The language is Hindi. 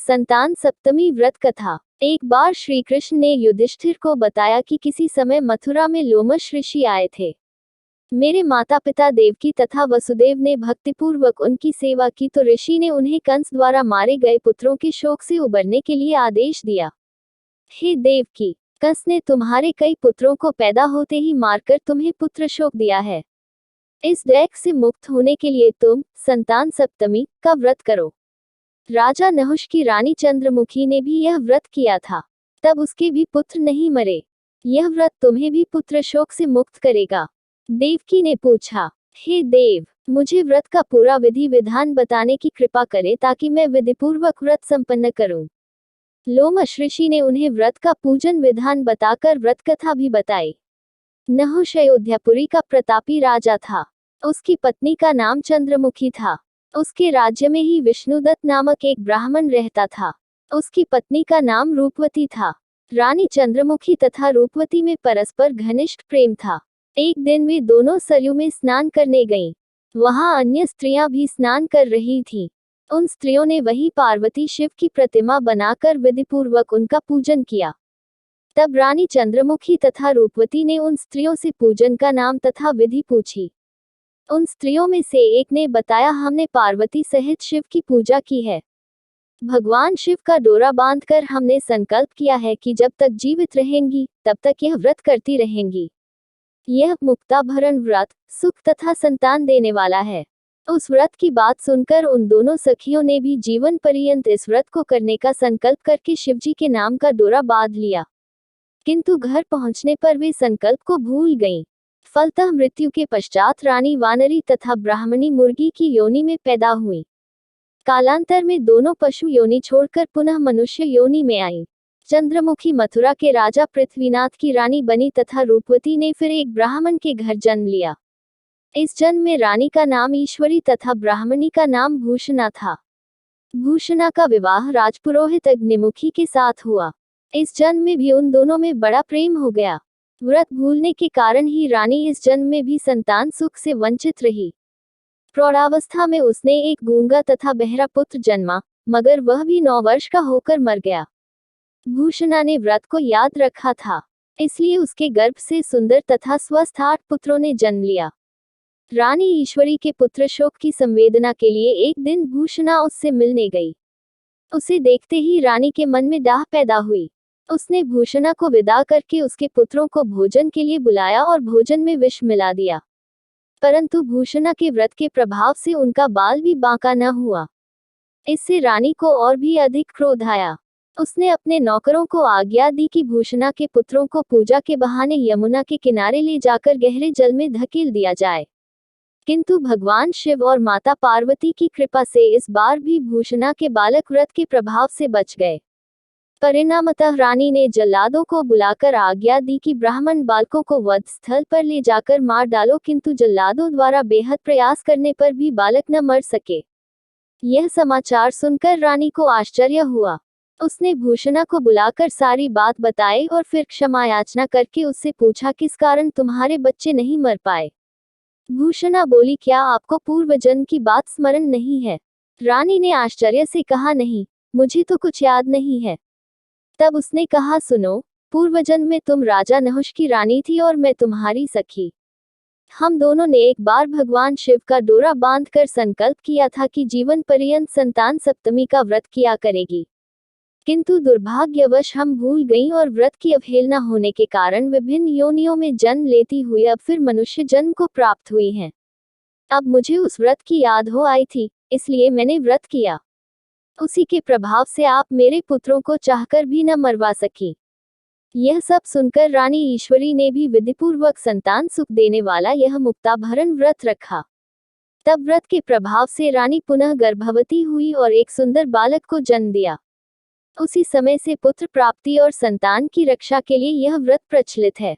संतान सप्तमी व्रत कथा। एक बार श्री कृष्ण ने युधिष्ठिर को बताया कि किसी समय मथुरा में लोमश ऋषि आए थे। मेरे माता पिता देवकी तथा वसुदेव ने भक्तिपूर्वक उनकी सेवा की तो ऋषि ने उन्हें कंस द्वारा मारे गए पुत्रों के शोक से उबरने के लिए आदेश दिया। हे देवकी, कंस ने तुम्हारे कई पुत्रों को पैदा होते ही मारकर तुम्हें पुत्र शोक दिया है। इस दैक से मुक्त होने के लिए तुम संतान सप्तमी का व्रत करो। राजा नहुष की रानी चंद्रमुखी ने भी यह व्रत किया था, तब उसके भी पुत्र नहीं मरे। यह व्रत तुम्हें भी पुत्र शोक से मुक्त करेगा। देवकी ने पूछा, हे देव, मुझे व्रत का पूरा विधि विधान बताने की कृपा करे ताकि मैं विधिपूर्वक व्रत संपन्न करूं। लोमश ऋषि ने उन्हें व्रत का पूजन विधान बताकर व्रत कथा भी बताई। नहुष अयोध्यापुरी का प्रतापी राजा था। उसकी पत्नी का नाम चंद्रमुखी था। उसके राज्य में ही विष्णुदत्त नामक एक ब्राह्मण रहता था। उसकी पत्नी का नाम रूपवती था। रानी चंद्रमुखी तथा रूपवती में परस्पर घनिष्ठ प्रेम था। एक दिन वे दोनों सरयू में स्नान करने गईं। वहां अन्य स्त्रियां भी स्नान कर रही थीं। उन स्त्रियों ने वहीं पार्वती शिव की प्रतिमा बनाकर विधिपूर्वक उनका पूजन किया। तब रानी चंद्रमुखी तथा रूपवती ने उन स्त्रियों से पूजन का नाम तथा विधि पूछी। उन स्त्रियों में से एक ने बताया, हमने पार्वती सहित शिव की पूजा की है। भगवान शिव का डोरा बांधकर हमने संकल्प किया है कि जब तक जीवित रहेंगी तब तक यह व्रत करती रहेंगी। यह मुक्ताभरण व्रत सुख तथा संतान देने वाला है। उस व्रत की बात सुनकर उन दोनों सखियों ने भी जीवन पर्यंत इस व्रत को करने का संकल्प करके शिवजी के नाम का डोरा बांध लिया। किंतु घर पहुंचने पर वे संकल्प को भूल गईं। फलतः मृत्यु के पश्चात रानी वानरी तथा ब्राह्मणी मुर्गी की योनि में पैदा हुई। कालांतर में दोनों पशु योनि छोड़कर पुनः मनुष्य योनि में आईं। चंद्रमुखी मथुरा के राजा पृथ्वीनाथ की रानी बनी तथा रूपवती ने फिर एक ब्राह्मण के घर जन्म लिया। इस जन्म में रानी का नाम ईश्वरी तथा ब्राह्मणी का नाम भूषणा था। भूषणा का विवाह राजपुरोहित अग्निमुखी के साथ हुआ। इस जन्म में भी उन दोनों में बड़ा प्रेम हो गया। व्रत भूलने के कारण ही रानी इस जन्म में भी संतान सुख से वंचित रही। प्रौढ़ावस्था में उसने एक गूंगा तथा बहरा पुत्र जन्मा, मगर वह भी 9 वर्ष का होकर मर गया। भूषणा ने व्रत को याद रखा था, इसलिए उसके गर्भ से सुंदर तथा स्वस्थ 8 पुत्रों ने जन्म लिया। रानी ईश्वरी के पुत्र शोक की संवेदना के लिए एक दिन भूषणा उससे मिलने गई। उसे देखते ही रानी के मन में डाह पैदा हुई। उसने भूषणा को विदा करके उसके पुत्रों को भोजन के लिए बुलाया और भोजन में विष मिला दिया। परंतु भूषणा के व्रत के प्रभाव से उनका बाल भी बांका न हुआ। इससे रानी को और भी अधिक क्रोध आया। उसने अपने नौकरों को आज्ञा दी कि भूषणा के पुत्रों को पूजा के बहाने यमुना के किनारे ले जाकर गहरे जल में धकेल दिया जाए। किंतु भगवान शिव और माता पार्वती की कृपा से इस बार भी भूषणा के बालक व्रत के प्रभाव से बच गए। परिणामतः रानी ने जल्लादों को बुलाकर आज्ञा दी कि ब्राह्मण बालकों को वध स्थल पर ले जाकर मार डालो, किंतु जल्लादों द्वारा बेहद प्रयास करने पर भी बालक न मर सके। यह समाचार सुनकर रानी को आश्चर्य हुआ। उसने भूषणा को बुलाकर सारी बात बताई और फिर क्षमा याचना करके उससे पूछा, किस कारण तुम्हारे बच्चे नहीं मर पाए। भूषणा बोली, क्या आपको पूर्व जन्म की बात स्मरण नहीं है। रानी ने आश्चर्य से कहा, नहीं, मुझे तो कुछ याद नहीं है। तब उसने कहा, सुनो, पूर्व जन्म में तुम राजा नहुष की रानी थी और मैं तुम्हारी सखी। हम दोनों ने एक बार भगवान शिव का डोरा बांधकर संकल्प किया था कि जीवन पर्यंत संतान सप्तमी का व्रत किया करेगी। किंतु दुर्भाग्यवश हम भूल गईं और व्रत की अवहेलना होने के कारण विभिन्न योनियों में जन्म लेती हुई अब फिर मनुष्य जन्म को प्राप्त हुई हैं। अब मुझे उस व्रत की याद हो आई थी, इसलिए मैंने व्रत किया। उसी के प्रभाव से आप मेरे पुत्रों को चाहकर भी न मरवा सकी। यह सब सुनकर रानी ईश्वरी ने भी विधिपूर्वक संतान सुख देने वाला यह मुक्ताभरण व्रत रखा। तब व्रत के प्रभाव से रानी पुनः गर्भवती हुई और एक सुंदर बालक को जन्म दिया। उसी समय से पुत्र प्राप्ति और संतान की रक्षा के लिए यह व्रत प्रचलित है।